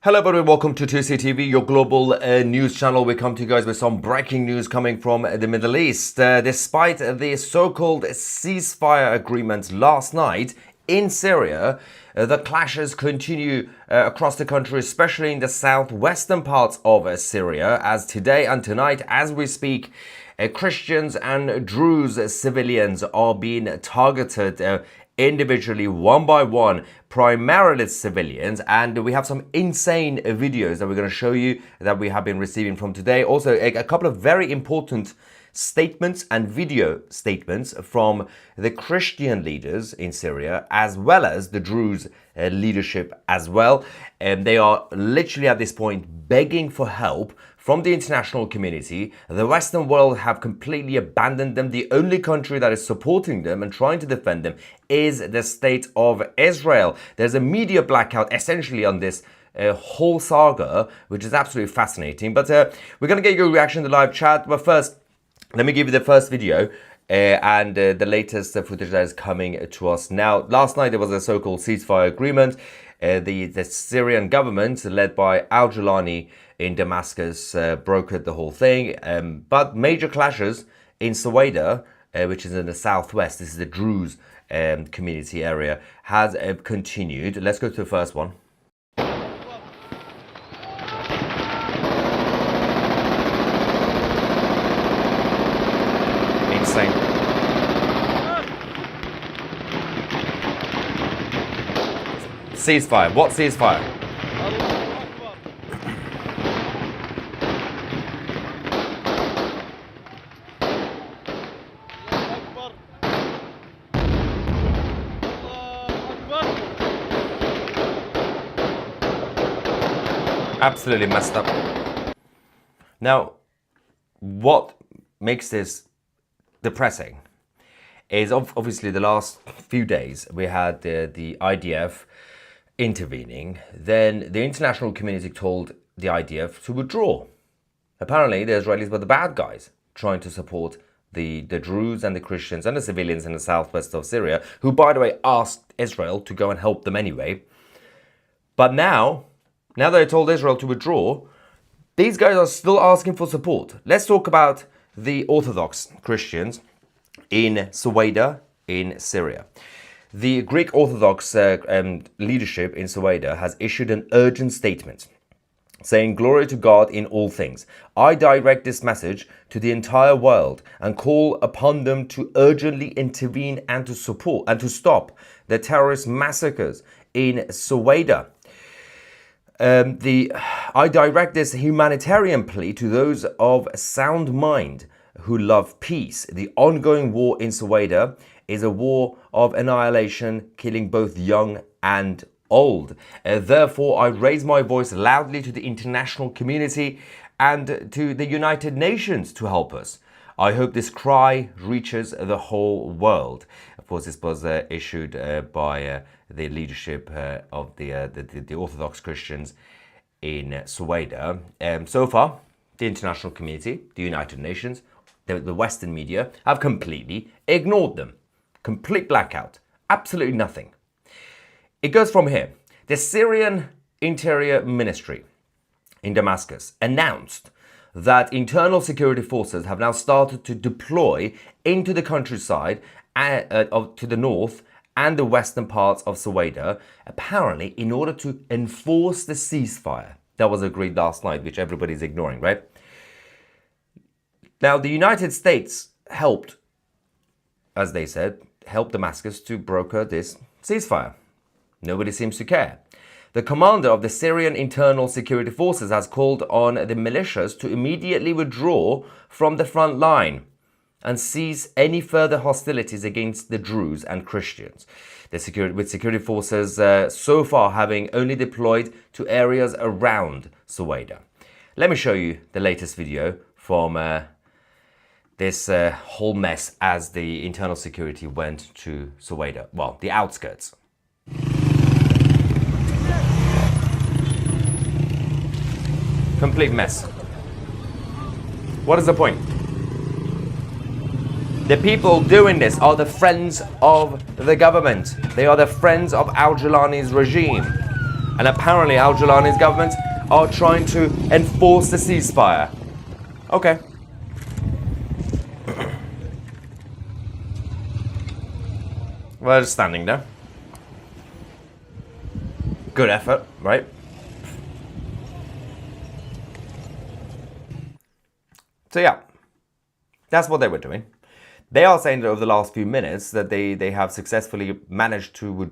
Hello everybody, welcome to 2CTV, your global news channel. We come to you guys with some breaking news coming from the Middle East. Despite the so-called ceasefire agreement last night in Syria, the clashes continue across the country, especially in the southwestern parts of Syria, as today and tonight, as we speak, Christians and Druze civilians are being targeted individually, one by one, primarily civilians, and we have some insane videos that we're going to show you that we have been receiving from today. Also, a couple of very important statements and video statements from the Christian leaders in Syria, as well as the Druze leadership as well. And they are literally at this point begging for help from the international community. The Western world have completely abandoned them. The only country that is supporting them and trying to defend them is the state of Israel. There's a media blackout essentially on this whole saga, which is absolutely fascinating. But we're going to get your reaction in the live chat. But first, let me give you the first video and the latest footage that is coming to us now. Last night, there was a so-called ceasefire agreement. The Syrian government, led by al-Jilani in Damascus, brokered the whole thing. But major clashes in Suwaida, which is in the southwest, this is the Druze community area, has continued. Let's go to the first one. Insane. Ceasefire. What ceasefire? Absolutely messed up. Now, what makes this depressing is obviously the last few days we had the IDF intervening. Then the international community told the IDF to withdraw. Apparently the Israelis were the bad guys trying to support the Druze and the Christians and the civilians in the southwest of Syria, who, by the way, asked Israel to go and help them anyway. But now they told Israel to withdraw, these guys are still asking for support. Let's talk about the Orthodox Christians in Suwaida in Syria. The Greek Orthodox leadership in Suwaida has issued an urgent statement saying, "Glory to God in all things. I direct this message to the entire world and call upon them to urgently intervene and to support and to stop the terrorist massacres in Suwaida. I direct this humanitarian plea to those of sound mind who love peace. The ongoing war in Suwaida is a war of annihilation, killing both young and old. Therefore, I raise my voice loudly to the international community and to the United Nations to help us. I hope this cry reaches the whole world." Of course, this was issued by the leadership of the Orthodox Christians in Suwaida. So far, the international community, the United Nations, the Western media have completely ignored them. Complete blackout. Absolutely nothing. It goes from here. The Syrian Interior Ministry in Damascus announced that internal security forces have now started to deploy into the countryside to the north and the western parts of Suwaida, apparently in order to enforce the ceasefire that was agreed last night, which everybody's ignoring, right? Now, the United States helped, as they said, helped Damascus to broker this ceasefire. Nobody seems to care. The commander of the Syrian Internal Security Forces has called on the militias to immediately withdraw from the front line and cease any further hostilities against the Druze and Christians. With security forces so far having only deployed to areas around Suwaida. Let me show you the latest video from this whole mess as the internal security went to Suwaida, well, the outskirts. Complete mess. What is the point? The people doing this are the friends of the government. They are the friends of al-Jilani's regime. And apparently Al-Julani's government are trying to enforce the ceasefire. Okay. Well, just standing there. Good effort, right? So yeah, that's what they were doing. They are saying that over the last few minutes that they have successfully managed to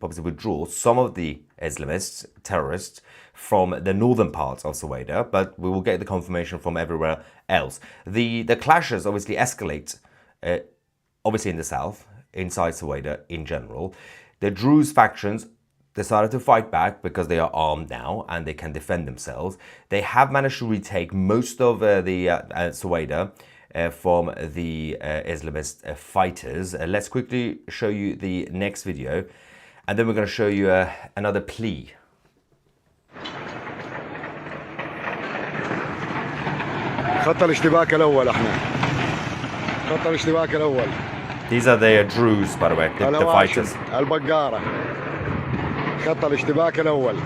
obviously withdraw some of the Islamists, terrorists, from the northern parts of Suwaida, but we will get the confirmation from everywhere else. The clashes obviously escalate, obviously in the south, inside Suwaida in general. The Druze factions decided to fight back because they are armed now and they can defend themselves. They have managed to retake most of the Suwaida from the Islamist fighters. Let's quickly show you the next video, and then we're going to show you another plea. خط الاشتباك الأول احنا خط الاشتباك الأول. These are the Druze, by the way, the fighters. البقارة خط الاشتباك الأول.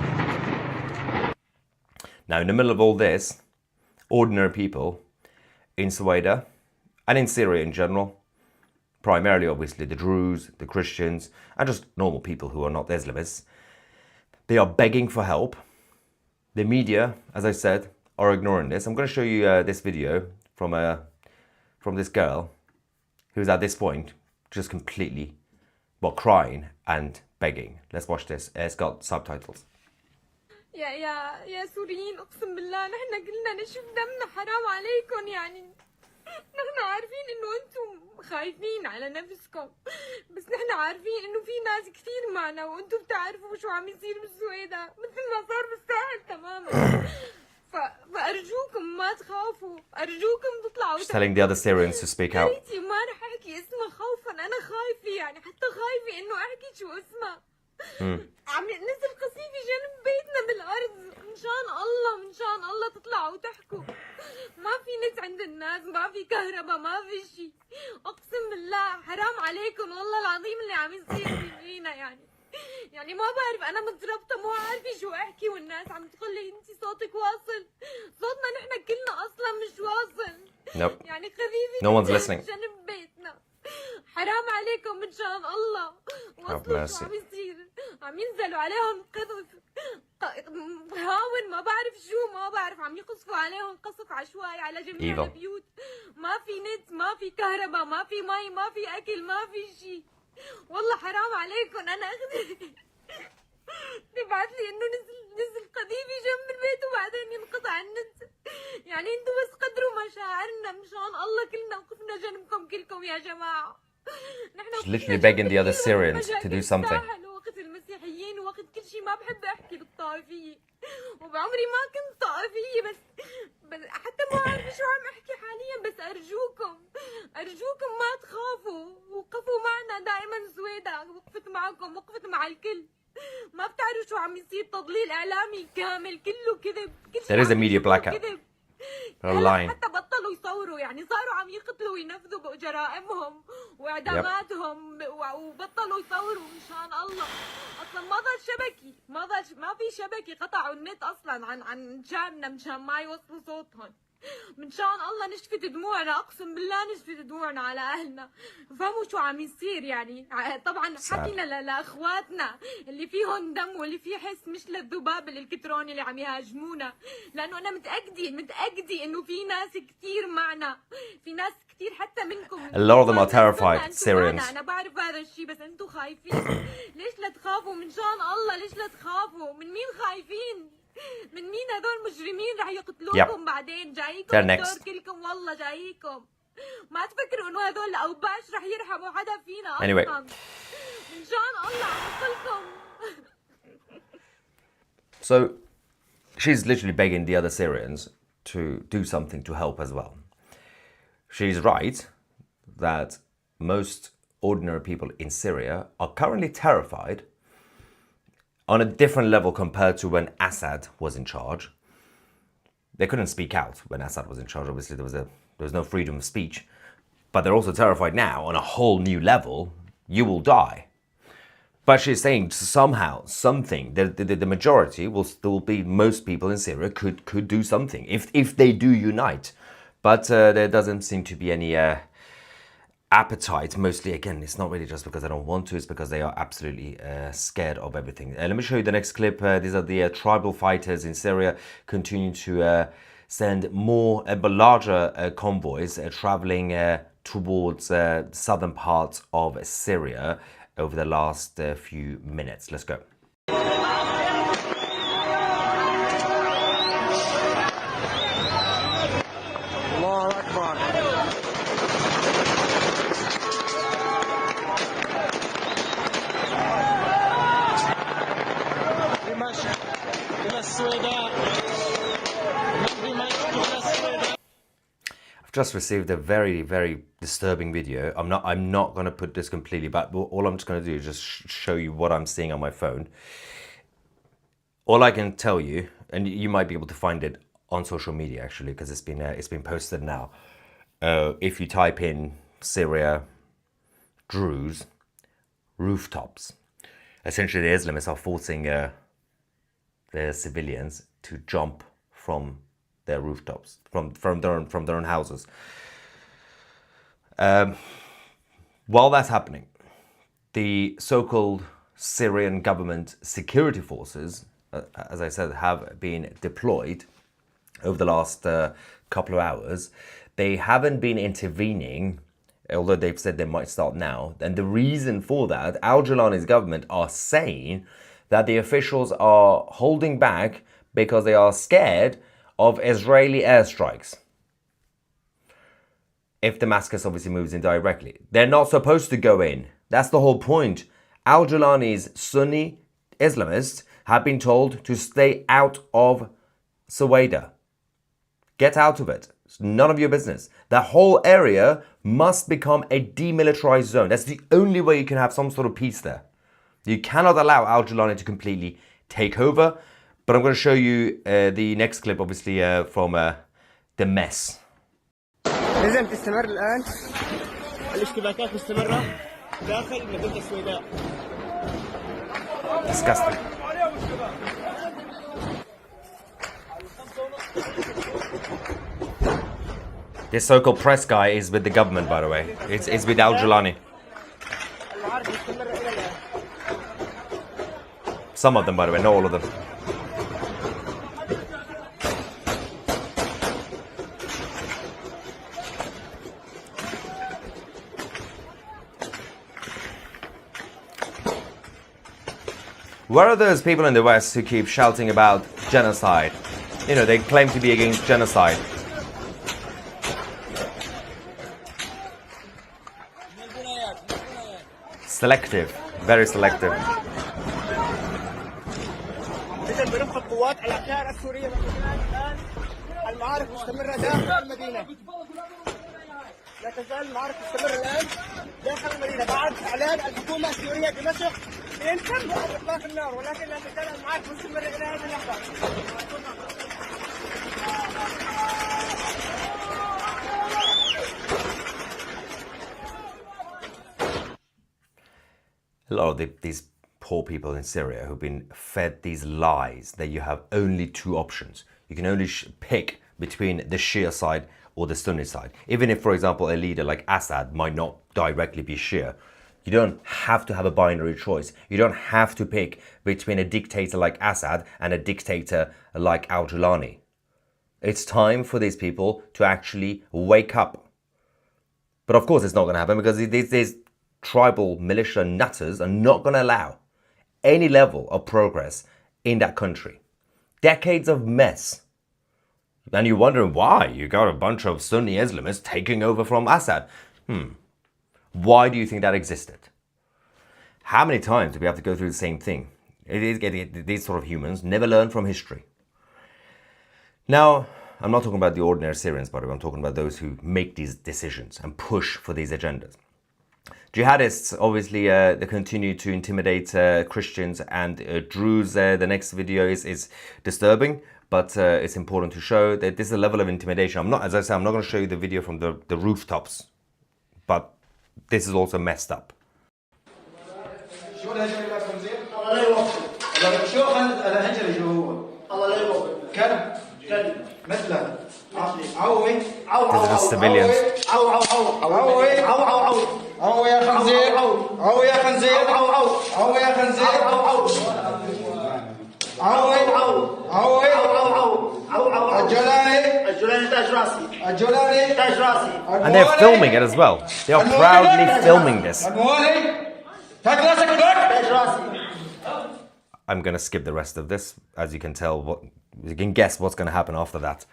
Now, in the middle of all this, ordinary people in Suwaida and in Syria in general, primarily obviously the Druze, the Christians, and just normal people who are not Islamists, they are begging for help. The media, as I said, are ignoring this. I'm going to show you this video from this girl who's at this point just completely, well, crying and begging. Let's watch this. It's got subtitles. يا سوريين اقسم بالله نحن كلنا نشوف دمنا حرام عليكم يعني نحن عارفين انه انتم خايفين على نفسكم بس نحن عارفين انه في ناس كثير معنا وانتم بتعرفوا شو عم يصير بالسويدة مثل ما صار بالساحل تماما فارجوكم ما تخافوا ارجوكم تطلعوا. She's telling the other Syrians to speak out. ما رح احكي اسمها خوفا انا خايفة يعني حتى خايفة انه احكي شو اسمها. عم نزل قصيفة جنب بيتنا بالارض من شان الله تطلعوا وتحكوا. ما في نت عند الناس ما في كهرباء ما في شي اقسم بالله حرام عليكم والله العظيم اللي عم يصير فينا يعني ما بعرف انا متربطة مو عارفة شو احكي والناس عم تقول لي انتي صوتك واصل صوتنا نحن كلنا اصلا مش واصل. Nope. يعني خفيفة No one's listening. جنب بيتنا حرام عليكم من شان الله وصلوا شو عم يصير عم ينزلوا عليهم قذف هاون ما بعرف عم يقصفوا عليهم قصف عشوائي على جميع البيوت ما في نت ما في كهرباء ما في مي ما في اكل ما في شيء والله حرام عليكم انا اخذ تبعت لي انه نزل قذيفه جنب البيت وبعدين ينقطع النت يعني انتوا بس قدروا مشاعرنا مشان الله كلنا وقفنا جنبكم كلكم يا جماعه. She's literally begging the other Syrians to do something. وقت المسيحيين ووقت كل شيء ما بحب احكي بالطائفيه وبعمري ما كنت طائفيه بس حتى ما اعرف شو عم احكي حاليا بس ارجوكم ما تخافوا وقفوا معنا دائما سويدا وقفت معكم وقفت مع الكل ما بتعرفوا شو عم يصير تضليل اعلامي كامل كله كذب كل شيء. There is a media blackout. They're lying. حتى بطلوا يصوروا يعني صاروا عم يقتلوا وينفذوا بجرائمهم واعداماتهم وبطلوا يصوروا من شان الله. اصلا ما ضل شبكي ما في شبكه قطعوا النت اصلا عن شاننا مشان ما يوصلوا صوتهم. من شان الله نشفت دموعنا اقسم بالله نشفت دموعنا على اهلنا. فهموا شو عم يصير يعني طبعا حكينا لاخواتنا اللي فيهم دم واللي فيه حس مش للذباب الالكتروني اللي عم يهاجمونا لانه انا متاكده انه في ناس كثير معنا في ناس كثير حتى منكم. A lot of them are terrified Syrians. انا بعرف هذا الشيء بس انتم خايفين. ليش لا تخافوا من شان الله ليش لا تخافوا من مين خايفين من مين هذول مجرمين رح يقتلوكم بعدين جايكم الدور كلكم والله جايكم ما تفكروا انه هذول الاوباش رح يرحموا حدا فينا اصلا. Anyway. من شان الله عم يقولكم. So she's literally begging the other Syrians to do something to help as well. She's right that most ordinary people in Syria are currently terrified on a different level compared to when Assad was in charge. They couldn't speak out when Assad was in charge. Obviously, there was no freedom of speech. But they're also terrified now on a whole new level. You will die. But she's saying somehow, something, the majority will still be, most people in Syria could do something if they do unite. But there doesn't seem to be any appetite. Mostly, again, it's not really just because they don't want to, it's because they are absolutely scared of everything. Let me show you the next clip. These are the tribal fighters in Syria continuing to send more, but larger convoys traveling towards southern parts of Syria over the last few minutes. Let's go. الله أكبر. I've just received a very, very disturbing video. I'm not going to put this completely back, but all I'm just going to do is just show you what I'm seeing on my phone. All I can tell you, and you might be able to find it on social media actually, because it's been posted now. If you type in Syria, Druze, rooftops, essentially the Islamists are forcing their civilians to jump from their rooftops, from their own houses. While that's happening, the so-called Syrian government security forces, as I said, have been deployed over the last couple of hours. They haven't been intervening, although they've said they might start now. And the reason for that, Al-Jilani's government are saying that the officials are holding back because they are scared of Israeli airstrikes. If Damascus obviously moves in directly. They're not supposed to go in. That's the whole point. Al-Jilani's Sunni Islamists have been told to stay out of Suwaida. Get out of it. It's none of your business. The whole area must become a demilitarized zone. That's the only way you can have some sort of peace there. You cannot allow Al-Jilani to completely take over. But I'm going to show you the next clip, obviously, from the mess. إذا تستمر الآن الاشتباكات مستمرة داخل مدينة السويداء. Disgusting. This so-called press guy is with the government, by the way. It's with Al-Jilani. Some of them, by the way, not all of them. Where are those people in the West who keep shouting about genocide? You know, they claim to be against genocide. Selective, very selective. إذا برفق القوات على الشارع السورية الآن المعارك مستمرة داخل المدينة. لا تزال المعارك مستمرة الآن داخل المدينة بعد إعلان الحكومة السورية دمشق بإمكان إطلاق النار، ولكن لا تزال المعارك مستمرة إلى هذه اللحظة. A lot of these poor people in Syria who've been fed these lies that you have only two options. You can only pick between the Shia side or the Sunni side. Even if, for example, a leader like Assad might not directly be Shia, you don't have to have a binary choice. You don't have to pick between a dictator like Assad and a dictator like Al-Jilani. It's time for these people to actually wake up. But of course it's not going to happen because these tribal militia nutters are not going to allow any level of progress in that country. Decades of mess. And you're wondering why you got a bunch of Sunni Islamists taking over from Assad. Why do you think that existed? How many times do we have to go through the same thing? These sort of humans never learn from history. Now, I'm not talking about the ordinary Syrians, by the way. I'm talking about those who make these decisions and push for these agendas. Jihadists, obviously, they continue to intimidate Christians and Druze. The next video is disturbing, but it's important to show that this is a level of intimidation. As I said, I'm not going to show you the video from the rooftops, but this is also messed up. شو الهجري اللي خنزير؟ الله لا يوفق. شو الهجري شو هو؟ الله لا يوفق. كلب كلب مثله عوي These are civilians. عوي يا خنزير عوي يا خنزير عوي يا خنزير عوي الجولاني تاج راسي. الجولاني تاج راسي. And they're filming it as well. They are proudly filming this. الموالي تاج راسك تاج راسي. I'm going to skip the rest of this. As you can tell, you can guess what's going to happen after that.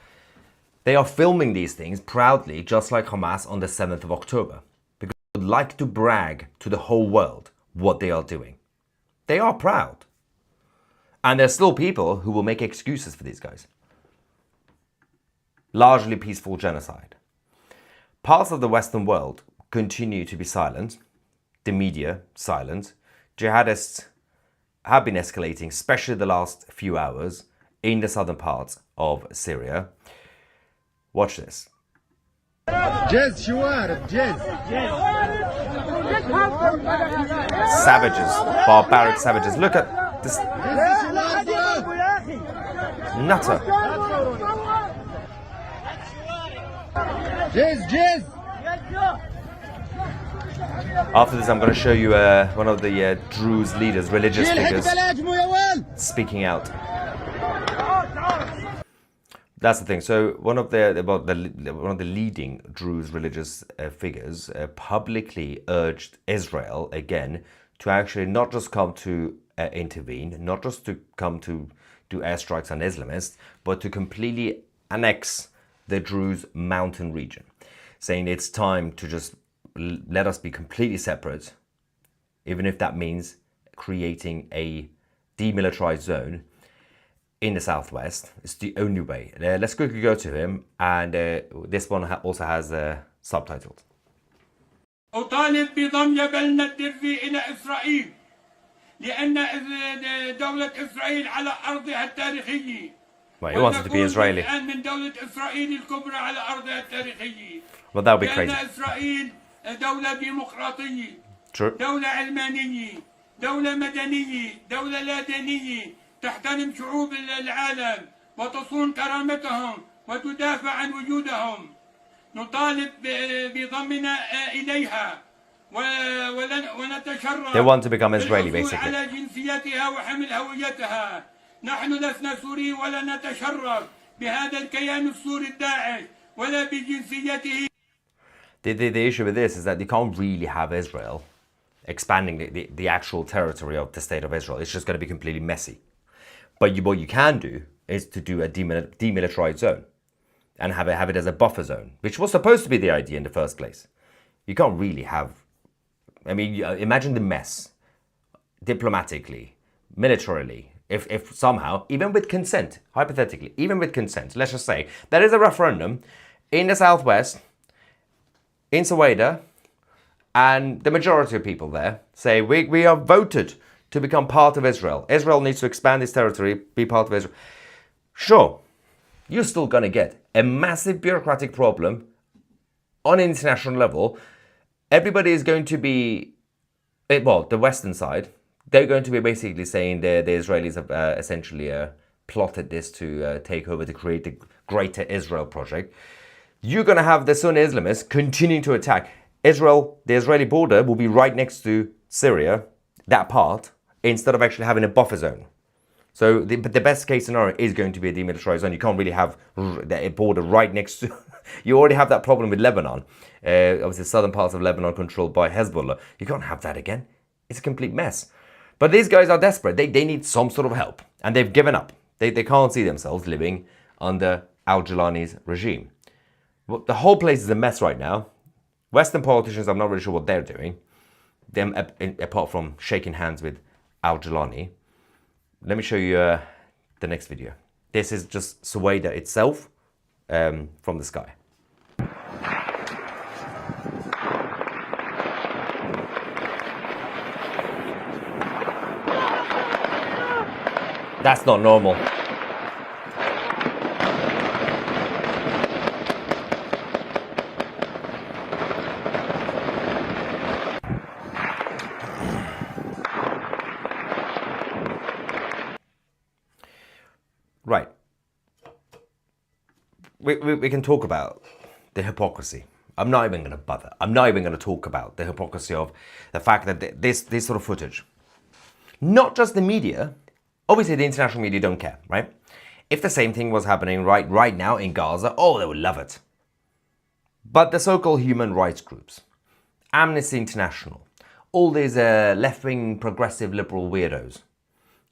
They are filming these things proudly, just like Hamas on the 7th of October. Because they would like to brag to the whole world what they are doing. They are proud. And there's still people who will make excuses for these guys. Largely peaceful genocide. Parts of the Western world continue to be silent. The media, silent. Jihadists have been escalating, especially the last few hours, in the southern parts of Syria. Watch this. Savages, barbaric savages. Look at this nutter. After this, I'm going to show you one of the Druze leaders, religious figures, speaking out. That's the thing. So one of the leading Druze religious figures publicly urged Israel again to actually not just come to intervene, not just to come to do airstrikes on Islamists, but to completely annex the Druze mountain region, saying it's time to just let us be completely separate, even if that means creating a demilitarized zone in the southwest. It's the only way. Let's quickly go to him, and this one also has subtitles. أطالب بضم جبلنا الدرزي إلى إسرائيل لأن دولة إسرائيل على أرضها التاريخية. Well, he wants it to be Israeli. الآن من دولة إسرائيل الكبرى على أرضها التاريخية. Well, that would be crazy. لأن إسرائيل دولة ديمقراطية. True. دولة علمانية، دولة مدنية، دولة لا دينية، تحترم شعوب العالم وتصون كرامتهم وتدافع عن وجودهم. نطالب بضمنا إليها ونتشرف. They want to become Israeli, basically. على جنسيتها وحمل هويتها. نحن لسنا سوريين ولا نتشرف بهذا الكيان السوري الداعش ولا بجنسيته. The issue with this is that you can't really have Israel expanding the actual territory of the state of Israel. It's just going to be completely messy. But what you can do is to do a demilitarized zone and have it as a buffer zone, which was supposed to be the idea in the first place. You can't really have... I mean, imagine the mess, diplomatically, militarily, if somehow, even with consent, hypothetically, even with consent, let's just say, there is a referendum in the southwest, in Sueda, and the majority of people there say, we are voted to become part of Israel. Israel needs to expand its territory, be part of Israel. Sure, you're still going to get a massive bureaucratic problem on an international level. Everybody is going to be, well, the Western side, they're going to be basically saying the Israelis have essentially plotted this to take over, to create the Greater Israel project. You're going to have the Sunni Islamists continuing to attack. Israel, the Israeli border will be right next to Syria, that part, instead of actually having a buffer zone. So the best case scenario is going to be a demilitarized zone. You can't really have a border right next to... You already have that problem with Lebanon. Obviously, southern parts of Lebanon controlled by Hezbollah. You can't have that again. It's a complete mess. But these guys are desperate. They need some sort of help. And they've given up. They can't see themselves living under al-Jilani's regime. Well, the whole place is a mess right now. Western politicians, I'm not really sure what they're doing. Them, apart from shaking hands with al-Jilani. Let me show you the next video. This is just Sueda itself from the sky. That's not normal. we can talk about the hypocrisy. I'm not even going to bother. I'm not even going to talk about the hypocrisy of the fact that this sort of footage, not just the media, obviously the international media don't care, right? If the same thing was happening right now in Gaza, oh, they would love it. But the so-called human rights groups, Amnesty International, all these left-wing, progressive, liberal weirdos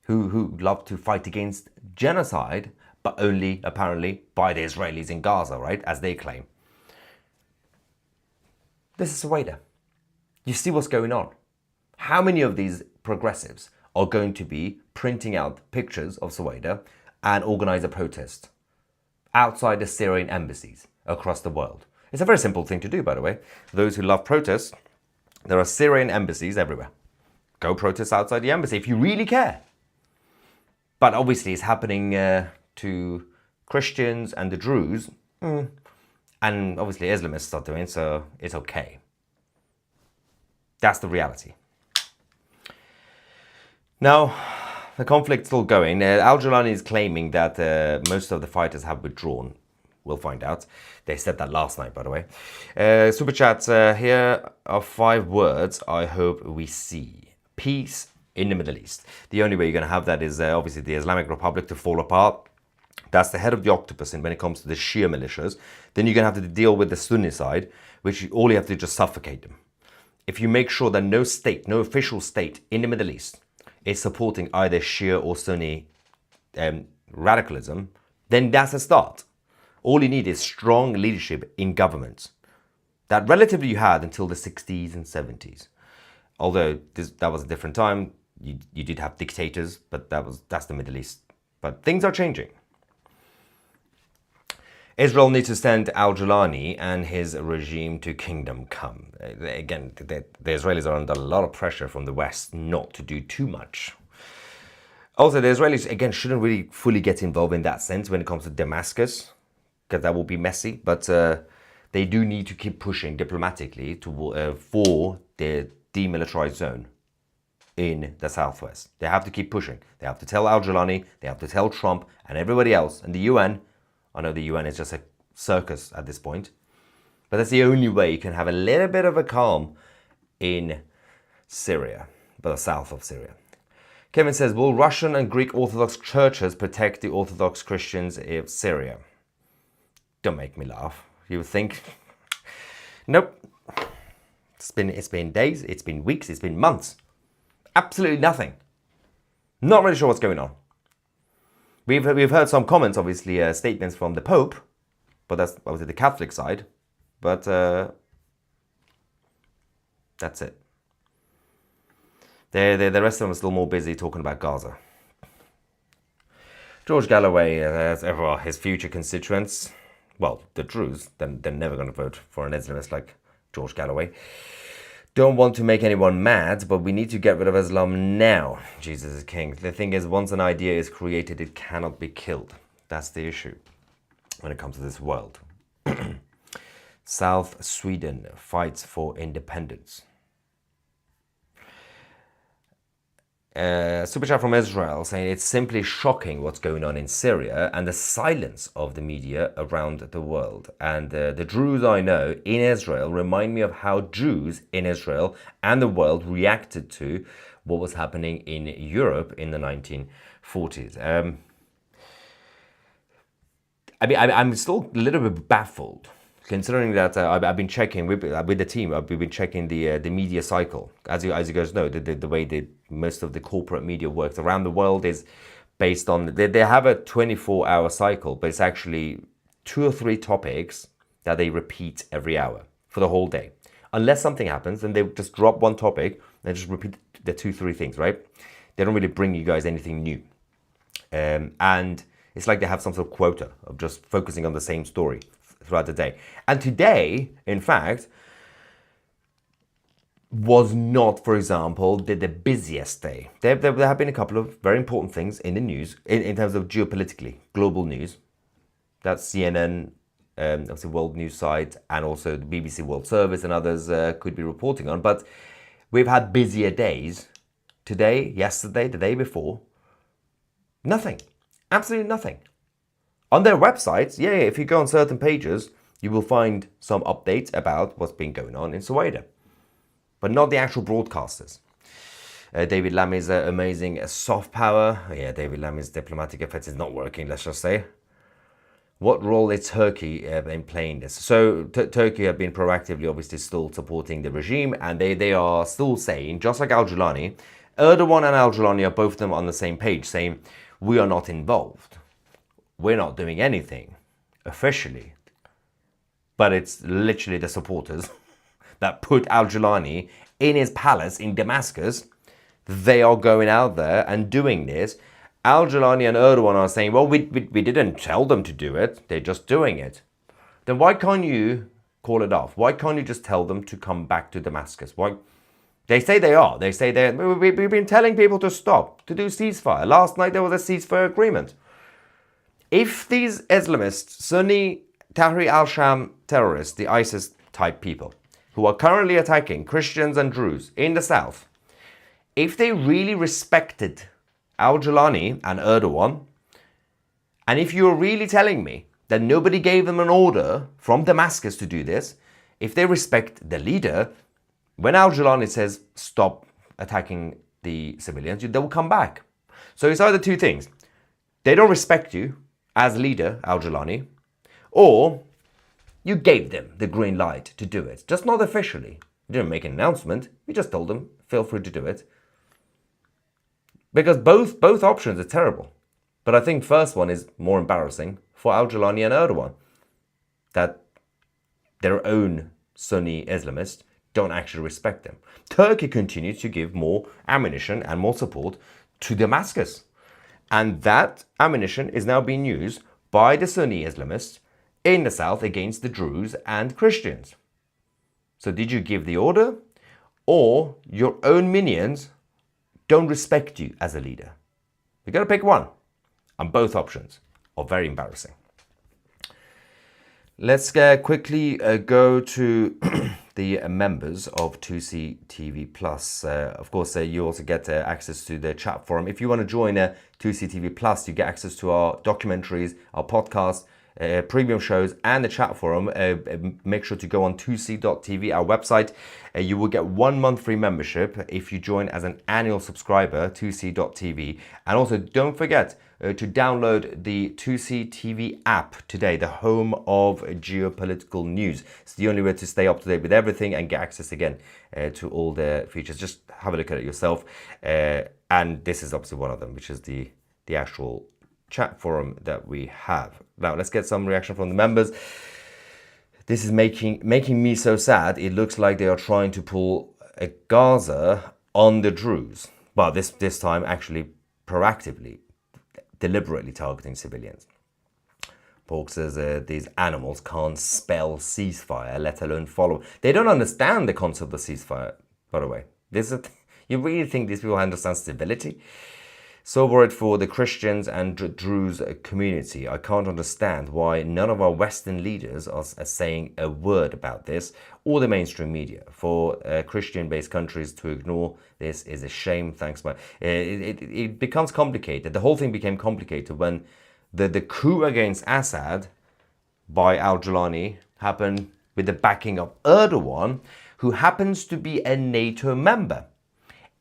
who love to fight against genocide, but only, apparently, by the Israelis in Gaza, right, as they claim. This is Suwaida. You see what's going on. How many of these progressives are going to be printing out pictures of Suwaida and organize a protest outside the Syrian embassies across the world? It's a very simple thing to do, by the way. Those who love protests, there are Syrian embassies everywhere. Go protest outside the embassy if you really care. But obviously it's happening to Christians and the Druze. And obviously Islamists are doing, so it's okay. That's the reality. Now, the conflict's still going. Al-Jilani is claiming that most of the fighters have withdrawn. We'll find out. They said that last night, by the way. Super chats, here are 5 words I hope we see. Peace in the Middle East. The only way you're going to have that is obviously the Islamic Republic to fall apart. That's the head of the octopus when it comes to the Shia militias. Then you're going to have to deal with the Sunni side, which all you have to do is just suffocate them. If you make sure that no state, no official state in the Middle East is supporting either Shia or Sunni radicalism, then that's a start. All you need is strong leadership in governments. That relatively you had until the 60s and 70s. Although that was a different time. You did have dictators, but that's the Middle East. But things are changing. Israel needs to send Al-Jilani and his regime to kingdom come. Again, the Israelis are under a lot of pressure from the West not to do too much. Also, the Israelis, again, shouldn't really fully get involved in that sense when it comes to Damascus, because that will be messy. But they do need to keep pushing diplomatically for the demilitarized zone in the southwest. They have to keep pushing. They have to tell Al-Jilani, they have to tell Trump and everybody else, and the UN. I know the UN is just a circus at this point, but that's the only way you can have a little bit of a calm in Syria, but the south of Syria. Kevin says, will Russian and Greek Orthodox churches protect the Orthodox Christians of Syria? Don't make me laugh. You would think, nope. It's been days, it's been weeks, it's been months. Absolutely nothing. Not really sure what's going on. We've heard some comments, obviously, statements from the Pope, but that's obviously the Catholic side. But that's it. The rest of them are still more busy talking about Gaza. George Galloway, his future constituents, well, the Druze, they're never going to vote for an Islamist like George Galloway. Don't want to make anyone mad, but we need to get rid of Islam now. Jesus is king. The thing is, once an idea is created, it cannot be killed. That's the issue when it comes to this world. South Sweden fights for independence. Super chat from Israel saying it's simply shocking what's going on in Syria and the silence of the media around the world. And the Druze I know in Israel remind me of how Jews in Israel and the world reacted to what was happening in Europe in the 1940s. I'm still a little bit baffled, considering that I've been checking with the team. We've been checking the media cycle. As you guys know, the way most of the corporate media works around the world is based on they have a 24-hour cycle, but it's actually 2 or 3 topics that they repeat every hour for the whole day. Unless something happens, then they just drop one topic and just repeat the 2-3 things. Right? They don't really bring you guys anything new, and it's like they have some sort of quota of just focusing on the same story throughout the day. And today, in fact, was not, for example, the busiest day. There have been a couple of very important things in the news, in terms of geopolitically, global news. That's CNN, obviously World News Site, and also the BBC World Service and others could be reporting on. But we've had busier days. Today, yesterday, the day before. Nothing. Absolutely nothing. On their websites, yeah, if you go on certain pages, you will find some updates about what's been going on in Soweto, but not the actual broadcasters. David Lammy's amazing soft power. Yeah, David Lammy's diplomatic efforts is not working, let's just say. What role is Turkey in playing this? So Turkey have been proactively, obviously, still supporting the regime, and they are still saying, just like Al-Julani, Erdogan and Al-Julani are both of them on the same page, saying, we are not involved. We're not doing anything officially. But it's literally the supporters that put Al-Julani in his palace in Damascus. They are going out there and doing this. Al-Julani and Erdogan are saying, well, we didn't tell them to do it. They're just doing it. Then why can't you call it off? Why can't you just tell them to come back to Damascus? Why? They say they are. They say we've been telling people to stop, to do ceasefire. Last night there was a ceasefire agreement. If these Islamists, Sunni Tahrir al-Sham terrorists, the ISIS type people, who are currently attacking Christians and Druze in the south, if they really respected Al-Julani and Erdogan, and if you're really telling me that nobody gave them an order from Damascus to do this, if they respect the leader, when Al-Julani says stop attacking the civilians, they will come back. So it's either two things. They don't respect you as leader, Al-Julani, or you gave them the green light to do it. Just not officially. You didn't make an announcement. You just told them, feel free to do it. Because both options are terrible. But I think first one is more embarrassing for Al-Julani and Erdogan. That their own Sunni Islamists don't actually respect them. Turkey continues to give more ammunition and more support to Damascus. And that ammunition is now being used by the Sunni Islamists in the south against the Druze and Christians. So did you give the order? Or your own minions don't respect you as a leader? You got to pick one. And both options are very embarrassing. Let's quickly go to the members of 2C TV Plus. Of course, you also get access to the chat forum. If you want to join 2C TV Plus, you get access to our documentaries, our podcasts, premium shows, and the chat forum. Make sure to go on 2c.tv, our website. You will get 1 month free membership if you join as an annual subscriber, 2c.tv. And also don't forget to download the 2C TV app today, the home of geopolitical news. It's the only way to stay up to date with everything and get access again to all the features. Just have a look at it yourself. And this is obviously one of them, which is the actual chat forum that we have. Now let's get some reaction from the members. This is making me so sad. It looks like they are trying to pull a Gaza on the Druze, but this time actually proactively, deliberately targeting civilians. Pork says these animals can't spell ceasefire, let alone follow. They don't understand the concept of ceasefire, by the way. You really think these people understand civility? So worried for the Christians and Druze community. I can't understand why none of our Western leaders are saying a word about this, or the mainstream media. For Christian-based countries to ignore this is a shame. Thanks, man. It becomes complicated. The whole thing became complicated when the coup against Assad by Al-Julani happened with the backing of Erdogan, who happens to be a NATO member.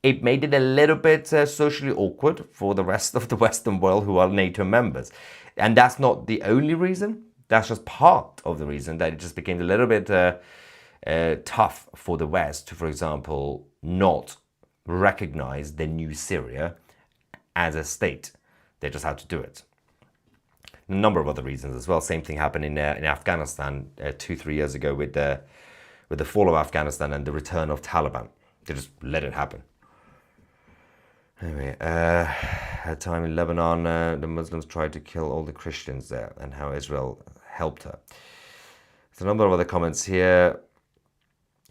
It made it a little bit socially awkward for the rest of the Western world who are NATO members. And that's not the only reason. That's just part of the reason that it just became a little bit tough for the West to, for example, not recognize the new Syria as a state. They just had to do it. A number of other reasons as well. Same thing happened in Afghanistan 2-3 years ago with the fall of Afghanistan and the return of Taliban. They just let it happen. Anyway, at a time in Lebanon, the Muslims tried to kill all the Christians there, and how Israel helped her. There's a number of other comments here.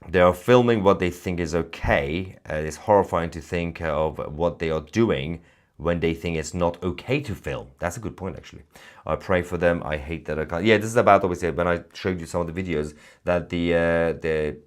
They are filming what they think is okay. It's horrifying to think of what they are doing when they think it's not okay to film. That's a good point, actually. I pray for them. I hate that I can't. Yeah, this is about, obviously, when I showed you some of the videos that the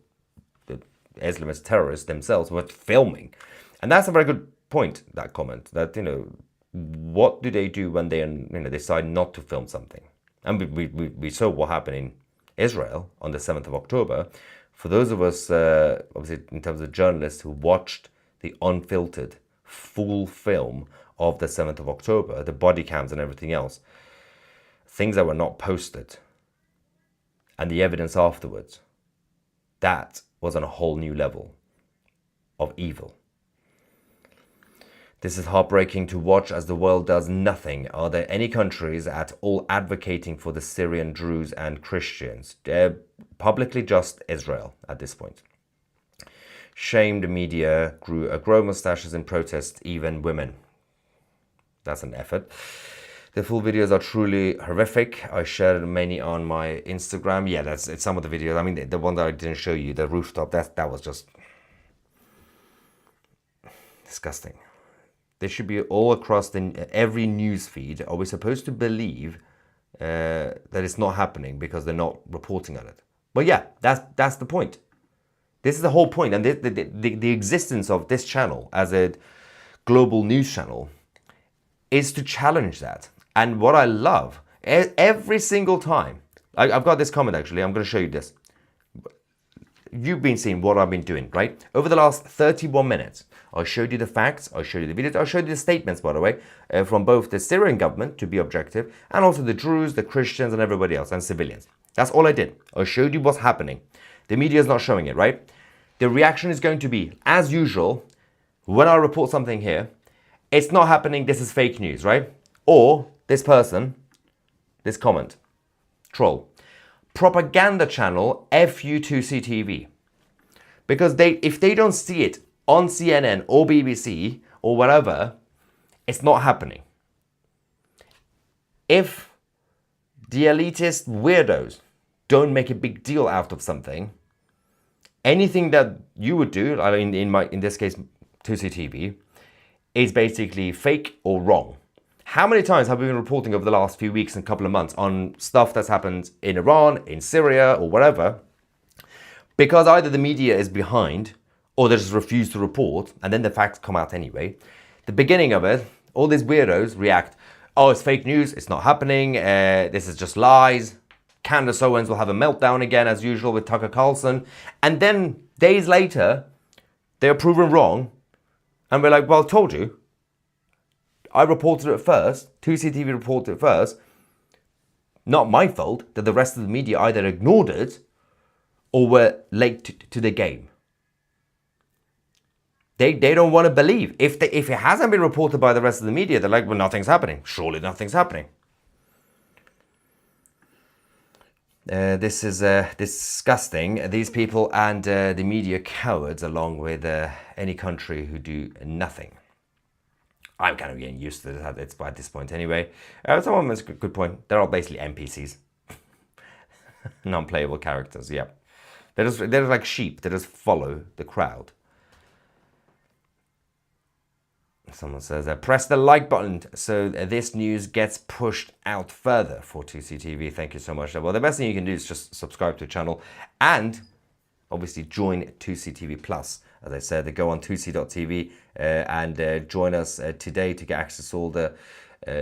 Islamist terrorists themselves were filming. And that's a very good point, that comment, that, you know, what do they do when they decide not to film something? And we saw what happened in Israel on the 7th of October. For those of us, obviously in terms of journalists who watched the unfiltered full film of the 7th of October, the body cams and everything else, things that were not posted, and the evidence afterwards, that was on a whole new level of evil. This is heartbreaking to watch as the world does nothing. Are there any countries at all advocating for the Syrian Druze and Christians? Publicly just Israel at this point. Shamed media grow mustaches in protest, even women. That's an effort. The full videos are truly horrific. I shared many on my Instagram. Yeah, it's some of the videos. I mean, the one that I didn't show you, the rooftop, that was just disgusting. They should be all across every news feed. Are we supposed to believe that it's not happening because they're not reporting on it? But yeah, that's the point. This is the whole point. And the existence of this channel as a global news channel is to challenge that. And what I love, every single time, I've got this comment actually, I'm going to show you this. You've been seeing what I've been doing, right? Over the last 31 minutes, I showed you the facts, I showed you the videos, I showed you the statements, by the way, from both the Syrian government, to be objective, and also the Druze, the Christians, and everybody else, and civilians. That's all I did. I showed you what's happening. The media is not showing it, right? The reaction is going to be, as usual, when I report something here, it's not happening, this is fake news, right? Or this person, this comment, troll, propaganda channel FU2CTV. Because if they don't see it on CNN or BBC or whatever, it's not happening. If the elitist weirdos don't make a big deal out of something, anything that you would do, I mean, in this case, 2CTV, is basically fake or wrong. How many times have we been reporting over the last few weeks and couple of months on stuff that's happened in Iran, in Syria, or whatever? Because either the media is behind, or they just refuse to report, and then the facts come out anyway. The beginning of it, all these weirdos react, oh, it's fake news, it's not happening, this is just lies. Candace Owens will have a meltdown again, as usual, with Tucker Carlson. And then, days later, they're proven wrong, and we're like, well, told you. I reported it first, 2CTV reported it first. Not my fault that the rest of the media either ignored it or were late to the game. They don't want to believe. If it hasn't been reported by the rest of the media, they're like, well, nothing's happening. Surely nothing's happening. This is disgusting. These people and the media cowards, along with any country who do nothing. I'm kind of getting used to it at this point anyway. Someone makes a good point. They're all basically NPCs. Non-playable characters, yeah. They're like sheep. They just follow the crowd. Someone says, press the like button so this news gets pushed out further for 2CTV. Thank you so much. Well, the best thing you can do is just subscribe to the channel and obviously join 2CTV Plus. As I said, go on 2c.tv and join us today to get access to all the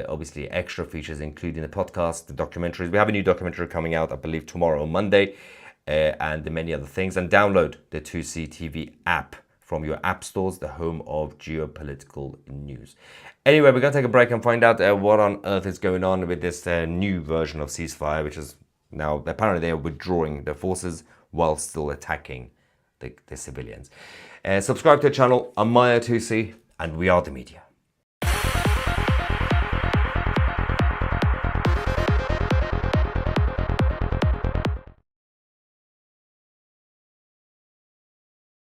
obviously extra features, including the podcast, the documentaries. We have a new documentary coming out, I believe, tomorrow on Monday, and many other things. And download the 2CTV app from your app stores, the home of geopolitical news. Anyway, we're going to take a break and find out what on earth is going on with this new version of Ceasefire, which is now, apparently they are withdrawing their forces while still attacking the civilians. Subscribe to the channel. I'm Maya 2C, and we are the media.